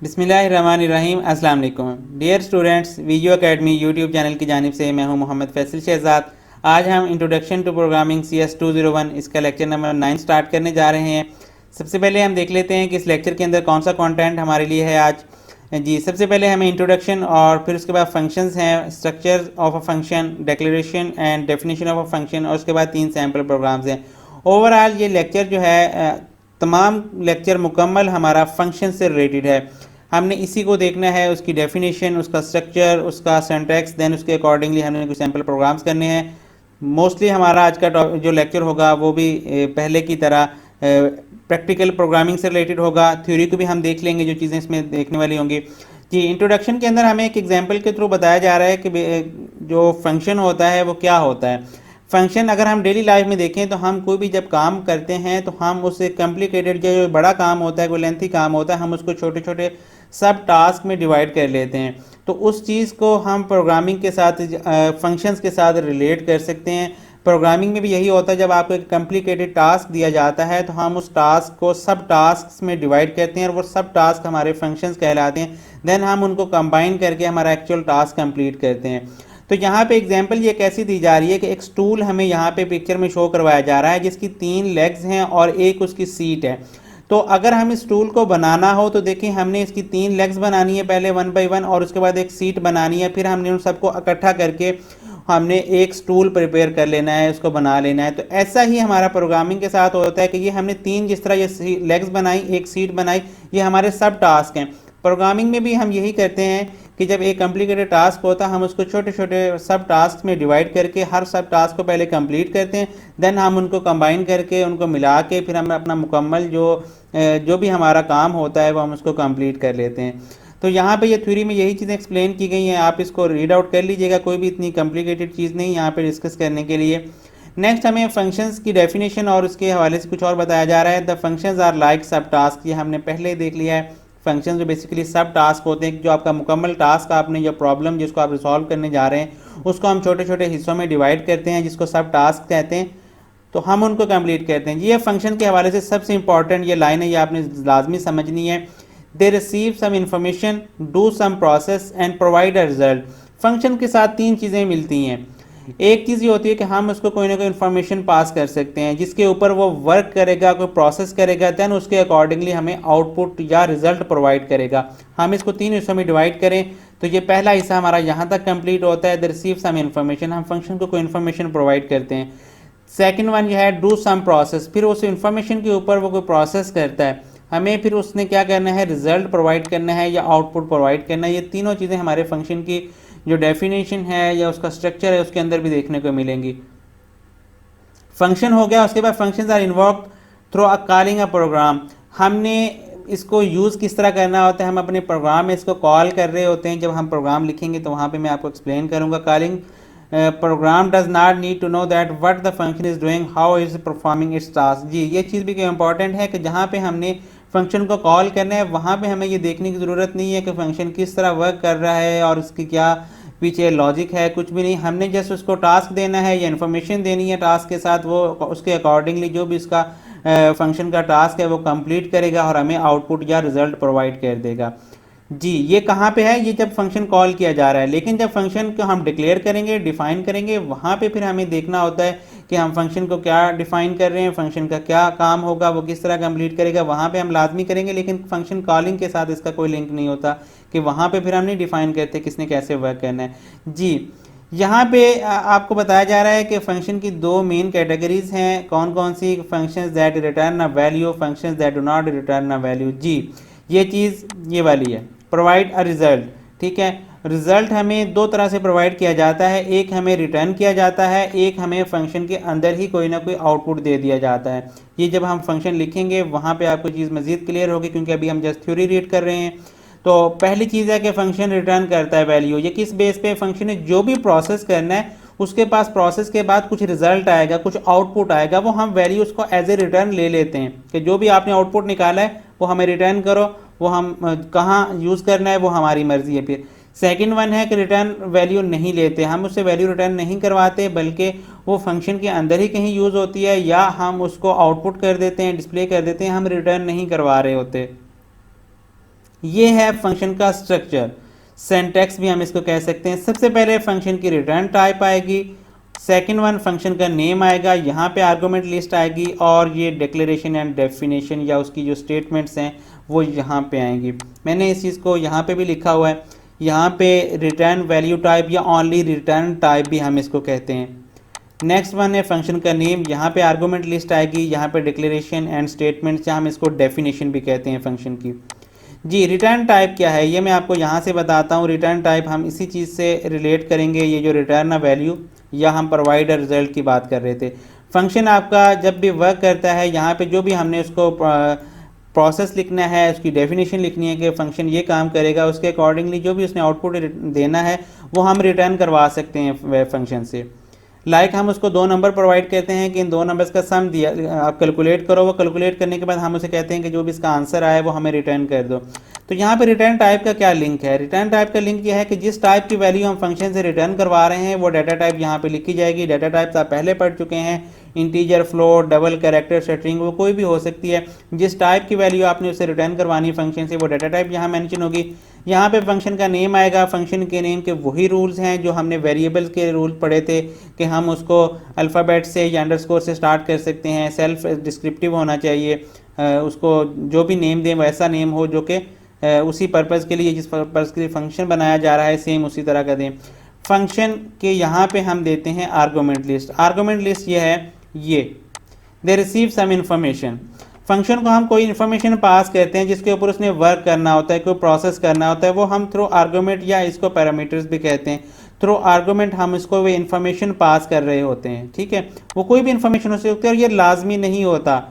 बिस्मिल्लाहिर्रहमानिर्रहीम। अस्सलाम वालेकुम dear students, video academy YouTube channel की जानिब से मैं हूं मोहम्मद फैसल शहजाद। आज हम इंट्रोडक्शन टू प्रोग्रामिंग CS 201 इसका लेक्चर नंबर 9 स्टार्ट करने जा रहे हैं। सबसे पहले हम देख लेते हैं कि इस लेक्चर के अंदर कौन सा कंटेंट हमारे लिए है आज। जी, सबसे पहले हमें इंट्रोडक्शन और फिर उसके बाद फंक्शंस हैं, structure of a function, declaration and definition of a function, और उसके बाद 3 सैम्पल प्रोग्राम्स हैं। ओवरऑल ये लेक्चर जो है तमाम लेक्चर मुकम्मल हमारा फंक्शन से रिलेटेड है। हमने इसी को देखना है, उसकी डेफिनेशन, उसका स्ट्रक्चर, उसका सिंटैक्स, देन उसके अकॉर्डिंगली हमने कुछ सैम्पल प्रोग्राम्स करने हैं। मोस्टली हमारा आज का जो लेक्चर होगा वो भी पहले की तरह प्रैक्टिकल प्रोग्रामिंग से रिलेटेड होगा। थ्योरी को भी हम देख लेंगे, जो चीज़ें इसमें देखने वाली होंगी। जी, इंट्रोडक्शन के अंदर हमें एक एग्जांपल के थ्रू बताया जा रहा है कि जो फंक्शन होता है वो क्या होता है। फंक्शन अगर हम डेली लाइफ में देखें तो हम कोई भी जब काम करते हैं तो हम उससे कॉम्प्लिकेटेड जो बड़ा काम होता है, कोई लेंथी काम होता है, हम उसको छोटे छोटे सब टास्क में डिवाइड कर लेते हैं। तो उस चीज़ को हम प्रोग्रामिंग के साथ, फंक्शंस के साथ रिलेट कर सकते हैं। प्रोग्रामिंग में भी यही होता है, जब आपको एक कॉम्प्लिकेटेड टास्क दिया जाता है तो हम उस टास्क को सब टास्क में डिवाइड करते हैं और वो सब टास्क हमारे फंक्शंस कहलाते हैं। देन हम उनको कंबाइन करके हमारा एक्चुअल टास्क कंप्लीट करते हैं। तो यहाँ पे एग्जांपल ये कैसी दी जा रही है कि एक स्टूल हमें यहाँ पे पिक्चर में शो करवाया जा रहा है, जिसकी 3 लेग्स हैं और एक उसकी सीट है। तो अगर हम इस स्टूल को बनाना हो तो देखिए, हमने इसकी 3 लेग्स बनानी है पहले 1 बाय 1, और उसके बाद एक सीट बनानी है। फिर हमने उन सबको इकट्ठा करके हमने एक स्टूल प्रिपेयर कर लेना है, उसको बना लेना है। तो ऐसा ही हमारा प्रोग्रामिंग के साथ होता है कि ये हमने 3, जिस तरह ये लेग्स बनाई, एक सीट बनाई, ये हमारे सब टास्क हैं। प्रोग्रामिंग में भी हम यही करते हैं कि जब एक कॉम्प्लिकेटेड टास्क होता है हम उसको छोटे छोटे सब टास्क में डिवाइड करके हर सब टास्क को पहले कंप्लीट करते हैं। देन हम उनको कंबाइन करके, उनको मिला के, फिर हम अपना मुकम्मल जो भी हमारा काम होता है वो हम उसको कंप्लीट कर लेते हैं। तो यहाँ पे ये थ्योरी में यही चीज़ें एक्सप्लेन की गई हैं, आप इसको रीड आउट कर लीजिएगा। कोई भी इतनी कॉम्प्लिकेटेड चीज़ नहीं यहाँ पे डिस्कस करने के लिए। नेक्स्ट हमें फंक्शंस की डेफिनेशन और उसके हवाले से कुछ और बताया जा रहा है। द फंक्शंस आर लाइक सब टास्क, ये हमने पहले देख लिया है। फंक्शन जो बेसिकली सब टास्क होते हैं, जो आपका मुकम्मल टास्क, आपने जो प्रॉब्लम जिसको आप रिसॉल्व करने जा रहे हैं उसको हम छोटे छोटे हिस्सों में डिवाइड करते हैं, जिसको सब टास्क कहते हैं। तो हम उनको कंप्लीट करते हैं। ये फंक्शन के हवाले से सबसे इंपॉर्टेंट ये लाइन है, ये आपने लाजमी समझनी है। They receive some information, do some process and provide a result. Function के साथ 3 चीज़ें मिलती हैं। एक चीज़ ये होती है कि हम उसको कोई ना कोई इन्फॉर्मेशन पास कर सकते हैं, जिसके ऊपर वो वर्क करेगा, कोई प्रोसेस करेगा, देन उसके अकॉर्डिंगली हमें आउटपुट या रिजल्ट प्रोवाइड करेगा। हम इसको 3 हिस्सों में डिवाइड करें तो ये पहला हिस्सा हमारा यहाँ तक कंप्लीट होता है, द रिसीव सम इन्फॉर्मेशन, हम फंक्शन को कोई इन्फॉर्मेशन प्रोवाइड करते हैं। सेकेंड वन ये है डू सम प्रोसेस, फिर उस इन्फॉर्मेशन के ऊपर वो कोई प्रोसेस करता है, हमें फिर उसने क्या करना है, रिजल्ट प्रोवाइड करना है या आउटपुट प्रोवाइड करना है। ये तीनों चीज़ें हमारे फंक्शन की जो डेफिनेशन है या उसका स्ट्रक्चर है उसके अंदर भी देखने को मिलेंगी। फंक्शन हो गया, उसके बाद functions are invoked through a calling a program. हमने इसको यूज़ किस तरह करना होता है, हम अपने प्रोग्राम में इसको कॉल कर रहे होते हैं। जब हम प्रोग्राम लिखेंगे तो वहाँ पे मैं आपको एक्सप्लेन करूँगा। Calling program does not need to know that what the function is doing, how is performing its task. जी, ये चीज़ भी इंपॉर्टेंट है कि जहाँ पे हमने फंक्शन को कॉल करना है वहाँ पे हमें ये देखने की ज़रूरत नहीं है कि फंक्शन किस तरह वर्क कर रहा है और उसकी क्या पीछे लॉजिक है, कुछ भी नहीं। हमने जस्ट उसको टास्क देना है या इन्फॉर्मेशन देनी है टास्क के साथ, वो उसके अकॉर्डिंगली जो भी उसका फंक्शन का टास्क है वो कंप्लीट करेगा और हमें आउटपुट या रिजल्ट प्रोवाइड कर देगा। जी, ये कहाँ पे है, ये जब फंक्शन कॉल किया जा रहा है। लेकिन जब फंक्शन को हम डिक्लेयर करेंगे, डिफाइन करेंगे, वहाँ पे फिर हमें देखना होता है कि हम फंक्शन को क्या डिफाइन कर रहे हैं, फंक्शन का क्या काम होगा, वो किस तरह कंप्लीट करेगा, वहाँ पे हम लाजमी करेंगे। लेकिन फंक्शन कॉलिंग के साथ इसका कोई लिंक नहीं होता कि वहाँ पे फिर हम नहीं डिफाइन करते किसने कैसे वर्क करना है। जी, यहाँ पे आपको बताया जा रहा है कि फंक्शन की 2 मेन कैटेगरीज हैं। कौन कौन सी? Functions that return a value, functions that do not return a value. जी, ये चीज़ ये वाली है, प्रोवाइड अ रिजल्ट। ठीक है, रिजल्ट हमें 2 तरह से प्रोवाइड किया जाता है, एक हमें रिटर्न किया जाता है, एक हमें फंक्शन के अंदर ही कोई ना कोई आउटपुट दे दिया जाता है। ये जब हम फंक्शन लिखेंगे वहाँ पे आपको चीज़ मज़ीद क्लियर होगी, क्योंकि अभी हम जस्ट थ्योरी रीड कर रहे हैं। तो पहली चीज़ है कि फंक्शन रिटर्न करता है वैल्यू। ये किस बेस पे? फंक्शन ने जो भी प्रोसेस करना है उसके पास प्रोसेस के बाद कुछ रिजल्ट आएगा, कुछ आउटपुट आएगा, वो हम वैल्यू उसको एज ए रिटर्न ले लेते हैं कि जो भी आपने आउटपुट निकाला है वो हमें रिटर्न करो। वो हम कहाँ यूज़ करना है वो हमारी मर्जी है। फिर सेकंड वन है कि रिटर्न वैल्यू नहीं लेते, हम उससे वैल्यू रिटर्न नहीं करवाते, बल्कि वो फंक्शन के अंदर ही कहीं यूज़ होती है या हम उसको आउटपुट कर देते हैं, डिस्प्ले कर देते हैं, हम रिटर्न नहीं करवा रहे होते। ये है फंक्शन का स्ट्रक्चर, सिंटैक्स भी हम इसको कह सकते हैं। सबसे पहले फंक्शन की रिटर्न टाइप आएगी, सेकंड वन फंक्शन का नेम आएगा, यहाँ पे आर्गुमेंट लिस्ट आएगी, और ये डिक्लेरेशन एंड डेफिनेशन या उसकी जो स्टेटमेंट्स हैं वो यहाँ पे आएंगी। मैंने इस चीज़ को यहाँ पे भी लिखा हुआ है, यहाँ पे रिटर्न वैल्यू टाइप या ओनली रिटर्न टाइप भी हम इसको कहते हैं। नेक्स्ट वन है फंक्शन का नेम, यहाँ पे आर्गुमेंट लिस्ट आएगी, यहाँ पे डिक्लेरेशन एंड स्टेटमेंट्स या हम इसको डेफिनेशन भी कहते हैं फंक्शन की। जी रिटर्न टाइप क्या है ये मैं आपको यहाँ से बताता हूँ। रिटर्न टाइप हम इसी चीज़ से रिलेट करेंगे, ये जो रिटर्न वैल्यू या हम प्रोवाइड रिजल्ट की बात कर रहे थे। फंक्शन आपका जब भी वर्क करता है, यहाँ पे जो भी हमने उसको प्रोसेस लिखना है, उसकी डेफिनेशन लिखनी है कि फंक्शन ये काम करेगा, उसके अकॉर्डिंगली जो भी उसने आउटपुट देना है वो हम रिटर्न करवा सकते हैं फंक्शन से। लाइक हम उसको दो नंबर प्रोवाइड करते हैं कि इन दो नंबर्स का सम दिया, आप कैलकुलेट करो, वो कैलकुलेट करने के बाद हम उसे कहते हैं कि जो भी इसका आंसर आए वो हमें रिटर्न कर दो। तो यहाँ पे रिटर्न टाइप का क्या लिंक है? रिटर्न टाइप का लिंक ये है कि जिस टाइप की वैल्यू हम फंक्शन से रिटर्न करवा रहे हैं वो डाटा टाइप यहाँ पे लिखी जाएगी। डाटा टाइप्स आप पहले पढ़ चुके हैं, integer, float, double, character, string, वो कोई भी हो सकती है। जिस टाइप की वैल्यू आपने उसे रिटर्न करवानी फंक्शन से वो डाटा टाइप यहाँ मेंशन होगी। यहाँ पे फंक्शन का नेम आएगा, फंक्शन के नेम के वही रूल्स हैं जो हमने वेरिएबल्स के रूल पढ़े थे कि हम उसको अल्फ़ाबेट से या अंडरस्कोर से स्टार्ट कर सकते हैं, सेल्फ डिस्क्रिप्टिव होना चाहिए, उसको जो भी नेम दें वैसा नेम हो जो कि उसी पर्पज़ के लिए, जिस पर्पज़ के लिए फंक्शन बनाया जा रहा है सेम उसी तरह का दें। फंक्शन के यहाँ पे हम देते हैं आर्गुमेंट लिस्ट। आर्गुमेंट लिस्ट ये है, ये they receive some information. Function को हम कोई इन्फॉर्मेशन पास करते हैं जिसके ऊपर उसने वर्क करना होता है, कोई प्रोसेस करना होता है, वो हम थ्रू आर्गुमेंट या इसको पैरामीटर्स भी कहते हैं। थ्रू आर्गुमेंट हम इसको वो इन्फॉर्मेशन पास कर रहे होते हैं, ठीक है। वो कोई भी इन्फॉर्मेशन हो सकती है और ये लाजमी नहीं होता।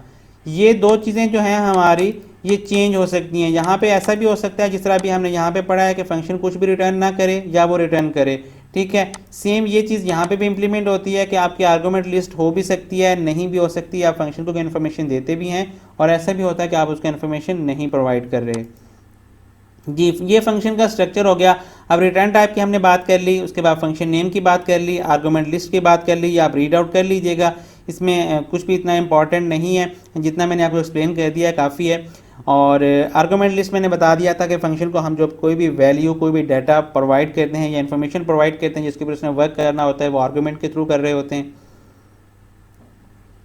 ये दो चीज़ें जो हैं हमारी ये चेंज हो सकती हैं। यहाँ पे ऐसा भी हो सकता है जिस तरह भी हमने यहाँ पे पढ़ा है कि फंक्शन कुछ भी रिटर्न ना करे या वो रिटर्न करे, ठीक है। सेम ये चीज़ यहाँ पे भी इम्प्लीमेंट होती है कि आपकी आर्गुमेंट लिस्ट हो भी सकती है, नहीं भी हो सकती है। आप फंक्शन को इन्फॉर्मेशन देते भी हैं और ऐसा भी होता है कि आप उसको इन्फॉर्मेशन नहीं प्रोवाइड कर रहे। जी ये फंक्शन का स्ट्रक्चर हो गया। अब रिटर्न टाइप की हमने बात कर ली, उसके बाद फंक्शन नेम की बात कर ली, आर्गुमेंट लिस्ट की बात कर ली, या आप रीड आउट कर लीजिएगा। इसमें कुछ भी इतना इंपॉर्टेंट नहीं है, जितना मैंने आपको एक्सप्लेन कर दिया काफ़ी है। और आर्गुमेंट लिस्ट मैंने बता दिया था कि फंक्शन को हम जब कोई भी वैल्यू, कोई भी डाटा प्रोवाइड करते हैं या इन्फॉर्मेशन प्रोवाइड करते हैं जिसके ऊपर उसने वर्क करना होता है वो आर्गुमेंट के थ्रू कर रहे होते हैं।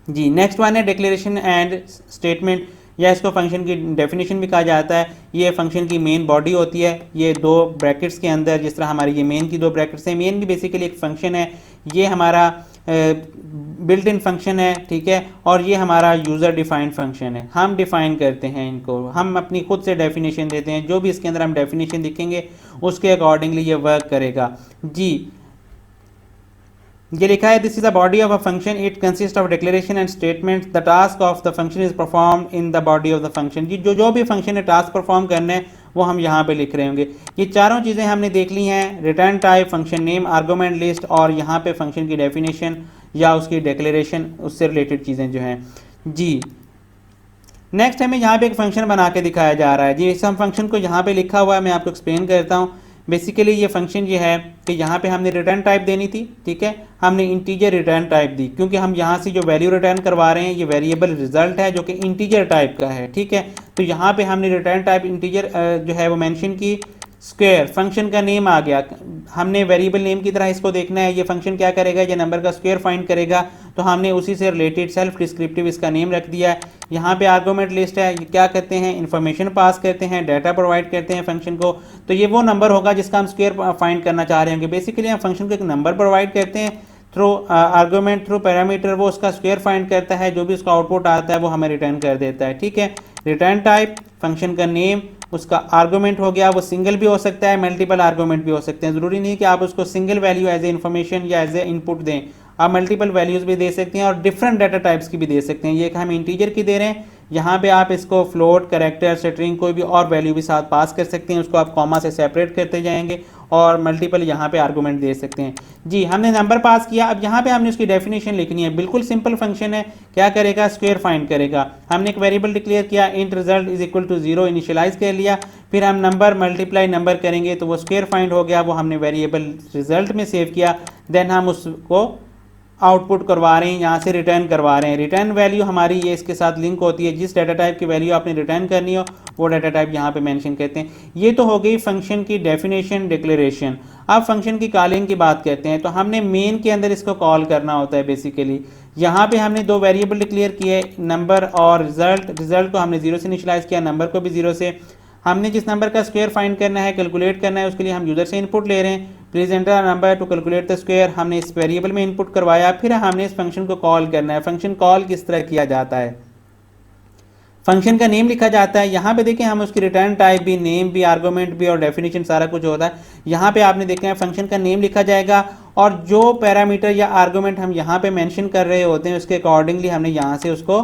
जी नेक्स्ट वन है डिक्लेरेशन एंड स्टेटमेंट, या इसको फंक्शन की डेफिनेशन भी कहा जाता है। ये फंक्शन की मेन बॉडी होती है, ये दो ब्रैकेट्स के अंदर, जिस तरह हमारी ये मेन की दो ब्रैकेट्स हैं। मेन भी बेसिकली एक फंक्शन है, ये हमारा बिल्ट इन फंक्शन है, ठीक है। और ये हमारा यूज़र डिफाइंड फंक्शन है, हम डिफाइन करते हैं इनको, हम अपनी खुद से डेफिनेशन देते हैं। जो भी इसके अंदर हम डेफिनेशन लिखेंगे उसके अकॉर्डिंगली ये वर्क करेगा। जी ये लिखा है, this is the body of a function, it consist of declaration and statement, the task of the function is perform in the body of the function. जी जो भी फंक्शन है टास्क परफॉर्म करना है वो हम यहाँ पे लिख रहे होंगे। ये चारों चीज़ें हमने देख ली हैं, return type, function name, argument list, और यहाँ पे फंक्शन की डेफिनेशन या उसकी डिक्लेरेशन, उससे रिलेटेड चीज़ें जो हैं। जी नेक्स्ट हमें यहाँ पे एक फंक्शन बना के दिखाया जा रहा है। जी इस हम फंक्शन को यहाँ पे लिखा हुआ है, मैं आपको एक्सप्लेन करता हूँ। बेसिकली ये फंक्शन ये है कि यहाँ पे हमने रिटर्न टाइप देनी थी, ठीक है। हमने इंटीजर रिटर्न टाइप दी क्योंकि हम यहाँ से जो वैल्यू रिटर्न करवा रहे हैं ये वेरिएबल रिजल्ट है जो कि इंटीजर टाइप का है, ठीक है। तो यहाँ पे हमने रिटर्न टाइप इंटीजर जो है वो मेंशन की। स्क्वायर फंक्शन का नेम आ गया, हमने वेरिएबल नेम की तरह इसको देखना है। ये फंक्शन क्या करेगा, ये नंबर का स्क्वायर फाइंड करेगा, तो हमने उसी से रिलेटेड सेल्फ डिस्क्रिप्टिव इसका नेम रख दिया है। यहाँ पे आर्गुमेंट लिस्ट है, ये क्या करते हैं, इन्फॉर्मेशन पास करते हैं, डाटा प्रोवाइड करते हैं फंक्शन को। तो ये वो नंबर होगा जिसका हम स्क्वायर फाइंड करना चाह रहे होंगे। बेसिकली हम फंक्शन को एक नंबर प्रोवाइड करते हैं थ्रू आर्गुमेंट, थ्रू पैरामीटर, वो उसका स्क्वायर फाइंड करता है, जो भी उसका आउटपुट आता है वो हमें रिटर्न कर देता है, ठीक है। रिटर्न टाइप, फंक्शन का नेम, उसका आर्गुमेंट हो गया, वो सिंगल भी हो सकता है, मल्टीपल आर्गुमेंट भी हो सकते हैं। ज़रूरी नहीं कि आप उसको single value as a information या एज ए इनपुट दें, आप मल्टीपल वैल्यूज़ भी दे सकते हैं और डिफरेंट डाटा टाइप्स की भी दे सकते हैं। ये कि हम इंटीजर की दे रहे हैं, यहाँ पे आप इसको फ्लोट, कैरेक्टर, स्ट्रिंग, कोई भी और वैल्यू भी साथ पास कर सकते हैं, उसको आप कॉमा से सेपरेट करते जाएंगे और मल्टीपल यहाँ पे आर्गुमेंट दे सकते हैं। जी हमने नंबर पास किया, अब यहाँ पे हमने उसकी डेफिनेशन लिखनी है। बिल्कुल सिंपल फंक्शन है, क्या करेगा, स्क्वायर फाइंड करेगा। हमने एक वेरिएबल डिक्लेयर किया, int result is equal to 0 initialize कर लिया, फिर हम नंबर मल्टीप्लाई नंबर करेंगे तो वो स्क्वायर फाइंड हो गया, वो हमने वेरिएबल रिजल्ट में सेव किया। देन हम उसको आउटपुट करवा रहे हैं, यहाँ से रिटर्न करवा रहे हैं। रिटर्न वैल्यू हमारी ये इसके साथ लिंक होती है, जिस डाटा टाइप की वैल्यू आपने रिटर्न करनी हो वो डाटा टाइप यहाँ पे मेंशन करते हैं। ये तो हो गई फंक्शन की डेफिनेशन, डिक्लेरेशन। अब फंक्शन की कॉलिंग की बात करते हैं, तो हमने मेन के अंदर इसको कॉल करना होता है बेसिकली। यहाँ पे हमने दो वेरिएबल डिक्लेयर किए, नंबर और रिजल्ट। रिजल्ट को हमने 0 से इनिशियलाइज किया, नंबर को भी 0 से। हमने जिस नंबर का स्क्वायर फाइंड करना है, कैलकुलेट करना है, उसके लिए हम यूजर से इनपुट ले रहे हैं, please enter number two calculate the square. हमने इस वेरिएबल में इनपुट करवाया, फिर हमने इस फंक्शन को कॉल करना है। फंक्शन कॉल किस तरह किया जाता है, फंक्शन का नेम लिखा जाता है। यहाँ पे देखें हम उसकी रिटर्न टाइप भी, नेम भी, आर्गुमेंट भी और डेफिनेशन सारा कुछ होता है। यहाँ पे आपने देखा है फंक्शन का नेम लिखा जाएगा और जो पैरामीटर या आर्गुमेंट हम यहाँ पे मेंशन कर रहे होते हैं उसके अकॉर्डिंगली हमने यहाँ से उसको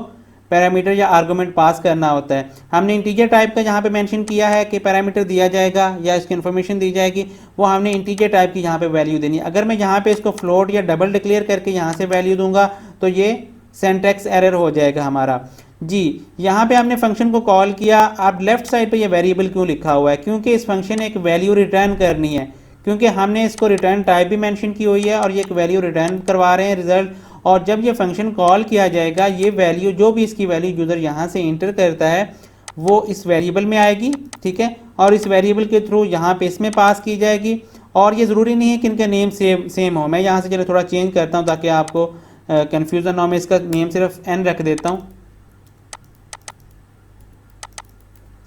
पैरामीटर या आर्गुमेंट पास करना होता है। हमने इंटीजर टाइप का यहाँ पे मेंशन किया है कि पैरामीटर दिया जाएगा या इसकी इन्फॉर्मेशन दी जाएगी, वो हमने इंटीजर टाइप की यहाँ पे वैल्यू देनी है। अगर मैं यहाँ पे इसको फ्लोट या डबल डिक्लेयर करके यहाँ से वैल्यू दूंगा तो ये सिंटैक्स एरर हो जाएगा हमारा जी। यहाँ पे हमने फंक्शन को कॉल किया। अब लेफ्ट साइड पे ये वेरिएबल क्यों लिखा हुआ है, क्योंकि इस फंक्शन ने एक वैल्यू रिटर्न करनी है, क्योंकि हमने इसको रिटर्न टाइप भी मेंशन की हुई है और ये एक वैल्यू रिटर्न करवा रहे हैं रिजल्ट। और जब ये फंक्शन कॉल किया जाएगा, ये वैल्यू जो भी इसकी वैल्यू यूजर यहाँ से इंटर करता है वो इस वेरिएबल में आएगी, ठीक है, और इस वेरिएबल के थ्रू यहाँ पे इसमें पास की जाएगी। और ये ज़रूरी नहीं है कि इनका नेम सेम हो। मैं यहाँ से चलो थोड़ा चेंज करता हूँ ताकि आपको कन्फ्यूज़न ना हो। मैं इसका नेम सिर्फ n रख देता हूँ,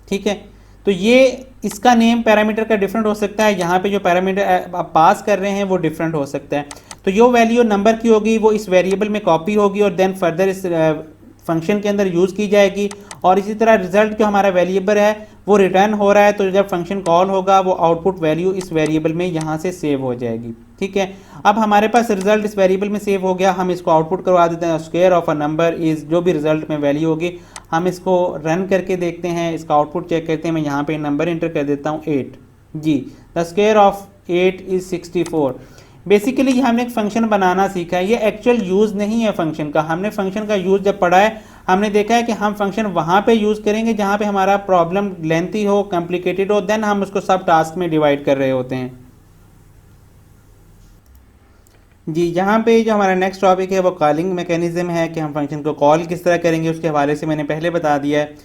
ठीक है। तो ये इसका नेम पैरामीटर का डिफरेंट हो सकता है, यहाँ पे जो पैरामीटर आप पास कर रहे हैं वो डिफरेंट हो सकता है। तो जो वैल्यू नंबर की होगी वो इस वेरिएबल में कॉपी होगी और देन फर्दर इस फंक्शन के अंदर यूज़ की जाएगी। और इसी तरह रिजल्ट जो हमारा वेरिएबल है वो रिटर्न हो रहा है, तो जब फंक्शन कॉल होगा वो आउटपुट वैल्यू इस वेरिएबल में यहाँ से सेव हो जाएगी, ठीक है। अब हमारे पास रिजल्ट इस वेरिएबल में सेव हो गया, हम इसको आउटपुट करवा देते हैं। Square of a number is, जो भी रिजल्ट में वैल्यू होगी हम इसको रन करके देखते हैं, इसका आउटपुट चेक करते हैं। मैं यहाँ पे नंबर इंटर कर देता हूँ 8 जी। The square of 8 is 64। Basically हमने एक फंक्शन बनाना सीखा है, ये एक्चुअल यूज़ नहीं है फंक्शन का। हमने फंक्शन का यूज़ जब पढ़ा है हमने देखा है कि हम फंक्शन वहाँ पे यूज़ करेंगे जहाँ पे हमारा प्रॉब्लम लेंथी हो, कॉम्प्लिकेटेड हो, देन हम उसको सब टास्क में डिवाइड कर रहे होते हैं जी। यहाँ पे जो हमारा नेक्स्ट टॉपिक है वो कॉलिंग मैकेनिज्म है कि हम फंक्शन को कॉल किस तरह करेंगे। उसके हवाले से मैंने पहले बता दिया है।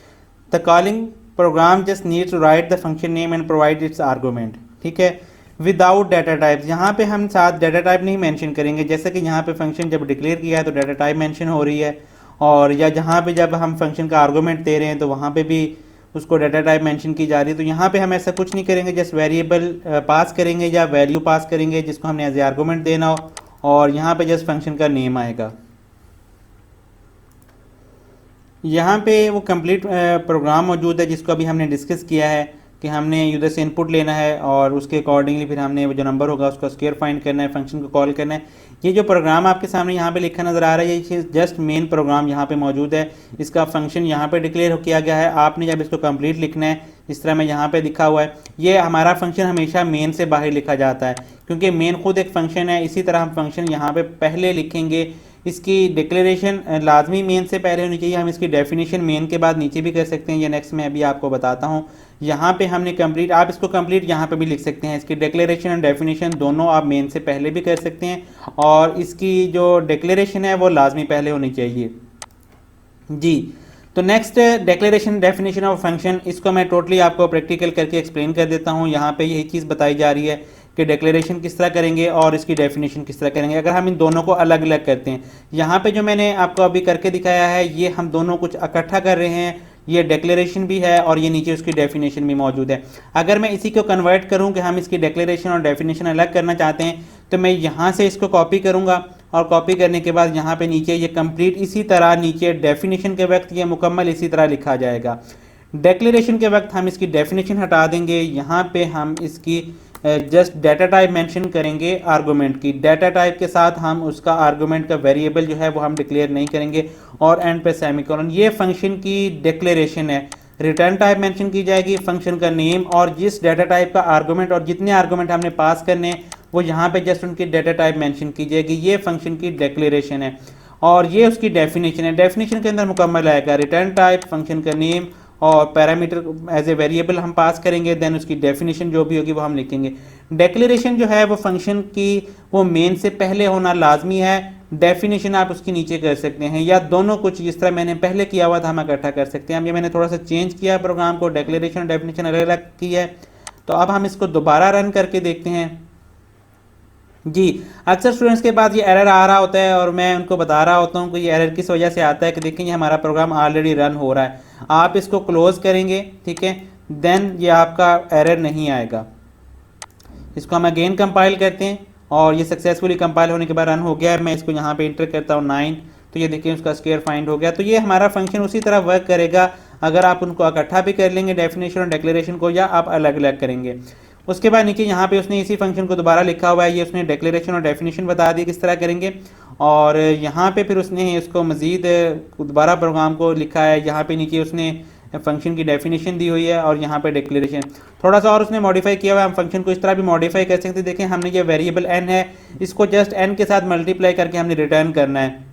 The calling program just needs to write the function name and provide its argument, ठीक है, विदाउट डाटा टाइप। यहाँ पे हम साथ डाटा टाइप नहीं मेंशन करेंगे, जैसे कि यहाँ पे फंक्शन जब डिक्लेयर किया है तो डाटा टाइप मेंशन हो रही है, और या जहाँ पे जब हम फंक्शन का आर्गूमेंट दे रहे हैं तो वहाँ पे भी उसको डाटा टाइप मेंशन की जा रही है। तो यहाँ पे हम ऐसा कुछ नहीं करेंगे, जस्ट वेरिएबल पास करेंगे या वैल्यू पास करेंगे जिसको हमने एज ए आर्गूमेंट देना हो, और यहाँ पे जस्ट फंक्शन का नेम आएगा। यहाँ पे वो कंप्लीट प्रोग्राम मौजूद है जिसको अभी हमने डिस्कस किया है कि हमने यूजर से इनपुट लेना है और उसके अकॉर्डिंगली फिर हमने वो जो नंबर होगा उसका स्क्वायर फाइंड करना है, फंक्शन को कॉल करना है। ये जो प्रोग्राम आपके सामने यहाँ पे लिखा नज़र आ रहा है ये जस्ट मेन प्रोग्राम यहाँ पे मौजूद है। इसका फंक्शन यहाँ पे डिक्लेयर किया गया है। आपने जब इसको कंप्लीट लिखना है, इस तरह मैं यहाँ पे लिखा हुआ है, ये हमारा फंक्शन हमेशा मेन से बाहर लिखा जाता है क्योंकि मेन खुद एक फंक्शन है। इसी तरह हम फंक्शन यहाँ पे पहले लिखेंगे, इसकी डिक्लेरेशन लाजमी मेन से पहले होनी चाहिए। हम इसकी डेफिनेशन मेन के बाद नीचे भी कर सकते हैं, ये नेक्स्ट मैं अभी आपको बताता हूँ। यहाँ पे हमने कंप्लीट, आप इसको कंप्लीट यहाँ पे भी लिख सकते हैं। इसकी डिक्लेरेशन और डेफिनेशन दोनों आप मेन से पहले भी कर सकते हैं, और इसकी जो डिक्लेरेशन है वो लाजमी पहले होनी चाहिए जी। तो next declaration definition of function, इसको मैं टोटली आपको प्रैक्टिकल करके एक्सप्लेन कर देता हूँ। यहाँ पे यही चीज़ बताई जा रही है कि डिक्लेरेशन किस तरह करेंगे और इसकी डेफिनेशन किस तरह करेंगे अगर हम इन दोनों को अलग अलग करते हैं। यहाँ पे जो मैंने आपको अभी करके दिखाया है ये हम दोनों कुछ इकट्ठा कर रहे हैं, ये डिक्लेरेशन भी है और ये नीचे उसकी डेफिनेशन भी मौजूद है। अगर मैं इसी को कन्वर्ट करूँ कि हम इसकी डिक्लेरेशन और डेफिनेशन अलग करना चाहते हैं तो मैं यहाँ से इसको कॉपी करूँगा, और कॉपी करने के बाद यहाँ पे नीचे ये कंप्लीट इसी तरह नीचे डेफिनेशन के वक्त ये मुकम्मल इसी तरह लिखा जाएगा। डिक्लेरेशन के वक्त हम इसकी डेफिनेशन हटा देंगे, यहाँ पे हम इसकी जस्ट डाटा टाइप मेंशन करेंगे आर्गुमेंट की। डाटा टाइप के साथ हम उसका आर्गुमेंट का वेरिएबल जो है वो हम डिक्लेयर नहीं करेंगे, और एंड पे सेमीकोलन। ये फंक्शन की डिक्लेरेशन है। रिटर्न टाइप मेंशन की जाएगी, फंक्शन का नेम और जिस डाटा टाइप का आर्गुमेंट और जितने आर्गुमेंट हमने पास करने वो यहाँ पे जस्ट उनकी डाटा टाइप मेंशन की जाएगी। ये फंक्शन की डिक्लेरेशन है और ये उसकी डेफिनेशन है। डेफिनेशन के अंदर मुकम्मल आएगा रिटर्न टाइप, फंक्शन का नेम और पैरामीटर एज ए वेरिएबल हम पास करेंगे, देन उसकी डेफिनेशन जो भी होगी वो हम लिखेंगे। डिक्लेरेशन जो है वो फंक्शन की वो मेन से पहले होना लाजमी है। डेफिनेशन आप उसकी नीचे कर सकते हैं, या दोनों कुछ जिस तरह मैंने पहले किया हुआ था हम इकट्ठा कर सकते हैं। अब ये मैंने थोड़ा सा चेंज किया प्रोग्राम को, डिक्लेरेशन और डेफिनेशन अलग अलग किया है। तो अब हम इसको दोबारा रन करके देखते हैं। जी, अक्सर स्टूडेंट्स के पास ये एरर आ रहा होता है और मैं उनको बता रहा होता हूँ कि ये एरर किस वजह से आता है कि देखिए ये हमारा प्रोग्राम ऑलरेडी रन हो रहा है। आप इसको क्लोज करेंगे, ठीक है, देन ये आपका एरर नहीं आएगा। इसको हम अगेन कंपाइल करते हैं और ये सक्सेसफुली कंपाइल होने के बाद रन हो गया है। मैं इसको यहाँ पे इंटर करता हूँ 9, तो ये देखिए उसका स्क्वायर फाइंड हो गया। तो ये हमारा फंक्शन उसी तरह वर्क करेगा अगर आप उनको इकट्ठा भी कर लेंगे डेफिनेशन और डिक्लेरेशन को, या आप अलग अलग करेंगे। उसके बाद नीचे यहाँ पे उसने इसी फंक्शन को दोबारा लिखा हुआ है, ये उसने डिक्लेरेशन और डेफिनेशन बता दी किस तरह करेंगे। और यहाँ पे फिर उसने इसको मज़ीद दोबारा प्रोग्राम को लिखा है। यहाँ पे नीचे उसने फंक्शन की डेफिनेशन दी हुई है और यहाँ पे डिक्लेरेशन थोड़ा सा और उसने मॉडिफाई किया हुआ है। हम फंक्शन को इस तरह भी मॉडिफाई कर सकते हैं। देखें, हमने ये वेरिएबल n है, इसको जस्ट n के साथ मल्टीप्लाई करके हमने रिटर्न करना है।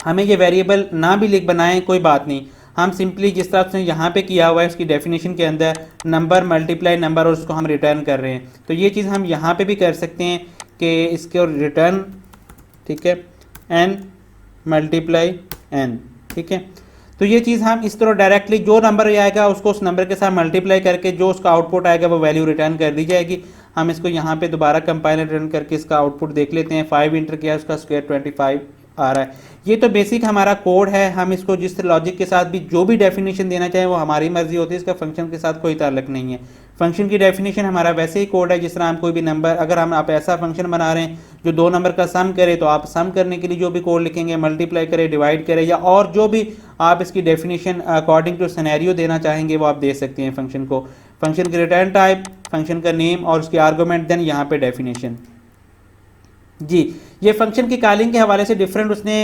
हमें ये वेरिएबल ना भी लिख बनाएं कोई बात नहीं, हम सिंपली जिस तरह से यहाँ पे किया हुआ है उसकी डेफिनेशन के अंदर नंबर मल्टीप्लाई नंबर और उसको हम रिटर्न कर रहे हैं। तो ये चीज़ हम यहाँ पे भी कर सकते हैं कि इसके और रिटर्न, ठीक है, n मल्टीप्लाई n, ठीक है। तो ये चीज़ हम इस तरह डायरेक्टली जो नंबर आएगा उसको उस नंबर के साथ मल्टीप्लाई करके जो उसका आउटपुट आएगा वो वैल्यू रिटर्न कर दी जाएगी। हम इसको यहाँ पे दोबारा कंपाइल रन करके इसका आउटपुट देख लेते हैं। 5 इंटर किया, उसका स्क्वायर 25 आ रहा है। ये तो बेसिक हमारा कोड है। हम इसको जिस लॉजिक के साथ भी जो भी डेफिनेशन देना चाहें वो हमारी मर्जी होती है, इसका फंक्शन के साथ कोई ताल्लुक नहीं है। फंक्शन की डेफिनेशन हमारा वैसे ही कोड है जिस तरह हम कोई भी नंबर, अगर हम आप ऐसा फंक्शन बना रहे हैं जो 2 नंबर का सम करे तो आप सम करने के लिए जो भी कोड लिखेंगे, मल्टीप्लाई करे, डिवाइड करे, या और जो भी आप इसकी डेफिनेशन अकॉर्डिंग टू सिनेरियो देना चाहेंगे वो आप दे सकते हैं फंक्शन को। फंक्शन की रिटर्न टाइप, फंक्शन का नेम और उसकी आर्गूमेंट, देन यहाँ पे डेफिनेशन। जी, ये फंक्शन की कॉलिंग के हवाले से डिफरेंट उसने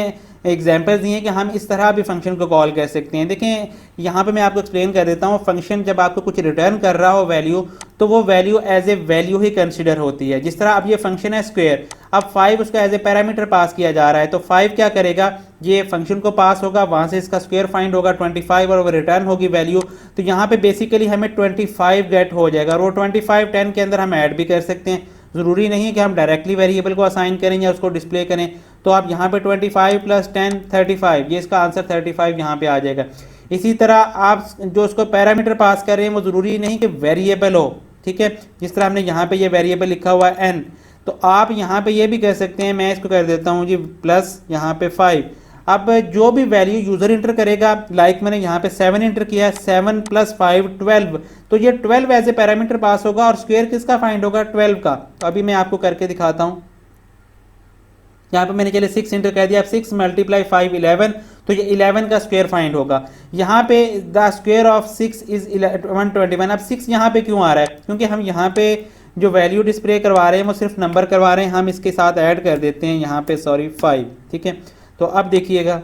एग्जांपल्स दिए हैं कि हम इस तरह भी फंक्शन को कॉल कर सकते हैं। देखें, यहाँ पे मैं आपको एक्सप्लेन कर देता हूँ। फंक्शन जब आपको कुछ रिटर्न कर रहा हो वैल्यू, तो वो वैल्यू एज ए वैल्यू ही कंसिडर होती है। जिस तरह अब ये फंक्शन है स्क्वायर, अब 5 उसका एज ए पैरामीटर पास किया जा रहा है, तो 5 क्या करेगा, ये फंक्शन को पास होगा, वहाँ से इसका स्क्वायर फाइंड होगा 25 और वो रिटर्न होगी वैल्यू। तो यहाँ पे बेसिकली हमें 25 गेट हो जाएगा और वो 25 10 के अंदर हम ऐड भी कर सकते हैं। ज़रूरी नहीं है कि हम डायरेक्टली वेरिएबल को असाइन करें या उसको डिस्प्ले करें। तो आप यहाँ पे 25 + 10 35, ये इसका आंसर 35 यहाँ पे आ जाएगा। इसी तरह आप जो उसको पैरामीटर पास कर रहे हैं वो ज़रूरी नहीं कि वेरिएबल हो, ठीक है। जिस तरह हमने यहाँ पे ये वेरिएबल लिखा हुआ है n, तो आप यहाँ पे ये भी कर सकते हैं। मैं इसको कर देता हूँ जी प्लस यहाँ पे 5। अब जो भी वैल्यू यूज़र इंटर करेगा, लाइक मैंने यहाँ पे 7 इंटर किया है, 7 + 5 12, तो ये 12 एज ए पैरामीटर पास होगा और स्क्वायर किसका फाइंड होगा, 12 का। तो अभी मैं आपको करके दिखाता हूँ। यहाँ पे मैंने चले 6 इंटर कर दिया, 6 × 5 11, तो ये 11 का स्क्वायर फाइंड होगा। यहाँ पे द स्क्वायर ऑफ 6 इज 121। अब 6 यहाँ पे क्यों आ रहा है, क्योंकि हम यहाँ पे जो वैल्यू डिस्प्ले करवा रहे हैं वो सिर्फ नंबर करवा रहे हैं। हम इसके साथ ऐड कर देते हैं यहाँ पे 5, ठीक है। तो अब देखिएगा,